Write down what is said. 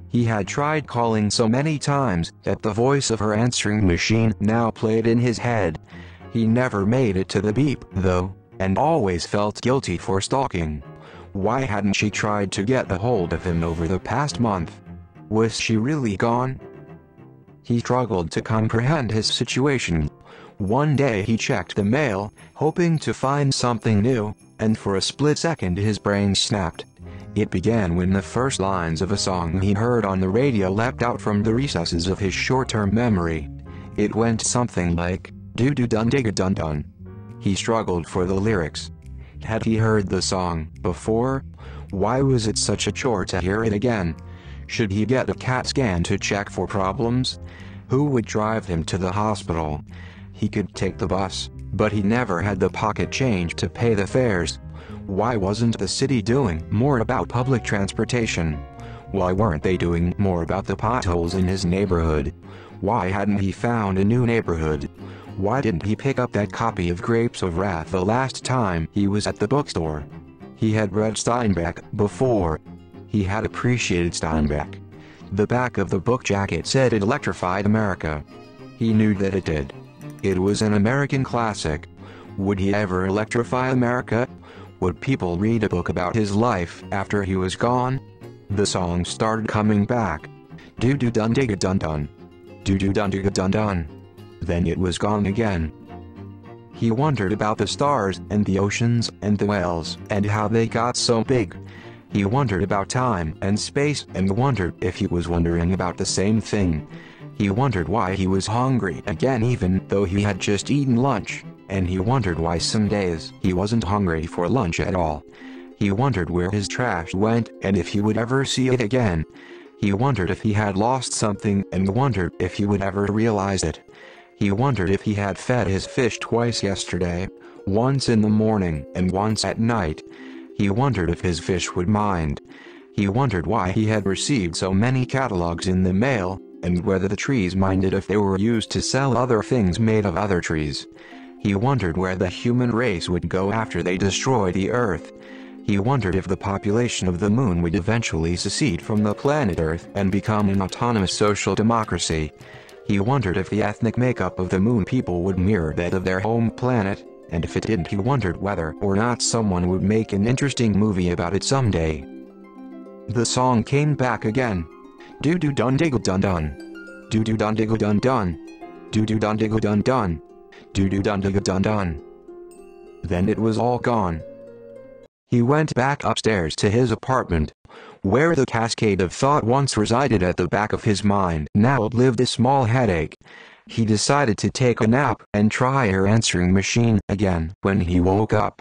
He had tried calling so many times that the voice of her answering machine now played in his head. He never made it to the beep, though, and always felt guilty for stalking. Why hadn't she tried to get a hold of him over the past month? Was she really gone? He struggled to comprehend his situation. One day he checked the mail, hoping to find something new, and for a split second his brain snapped. It began when the first lines of a song he heard on the radio leapt out from the recesses of his short-term memory. It went something like, "Do-do-dun-dig-a-dun-dun." He struggled for the lyrics. Had he heard the song before? Why was it such a chore to hear it again? Should he get a CAT scan to check for problems? Who would drive him to the hospital? He could take the bus, but he never had the pocket change to pay the fares. Why wasn't the city doing more about public transportation? Why weren't they doing more about the potholes in his neighborhood? Why hadn't he found a new neighborhood? Why didn't he pick up that copy of Grapes of Wrath the last time he was at the bookstore? He had read Steinbeck before. He had appreciated Steinbeck. The back of the book jacket said it electrified America. He knew that it did. It was an American classic. Would he ever electrify America? Would people read a book about his life after he was gone? The song started coming back. Do-do-dun-dig-a-dun-dun. Do-do-dun-dig-a-dun-dun. Then it was gone again. He wondered about the stars and the oceans and the whales and how they got so big. He wondered about time and space and wondered if he was wondering about the same thing. He wondered why he was hungry again even though he had just eaten lunch. And he wondered why some days he wasn't hungry for lunch at all. He wondered where his trash went and if he would ever see it again. He wondered if he had lost something and wondered if he would ever realize it. He wondered if he had fed his fish twice yesterday, once in the morning and once at night. He wondered if his fish would mind. He wondered why he had received so many catalogs in the mail, and whether the trees minded if they were used to sell other things made of other trees. He wondered where the human race would go after they destroy the Earth. He wondered if the population of the moon would eventually secede from the planet Earth and become an autonomous social democracy. He wondered if the ethnic makeup of the moon people would mirror that of their home planet, and if it didn't he wondered whether or not someone would make an interesting movie about it someday. The song came back again. Do-do-dun-dig-a-dun-dun. Do-do-dun-dig-a-dun-dun. Do-do-dun-dig-a-dun-dun. Do-do-dun-dig-a-dun-dun. Then it was all gone. He went back upstairs to his apartment, where the cascade of thought once resided at the back of his mind now lived a small headache. He decided to take a nap and try her answering machine again when he woke up.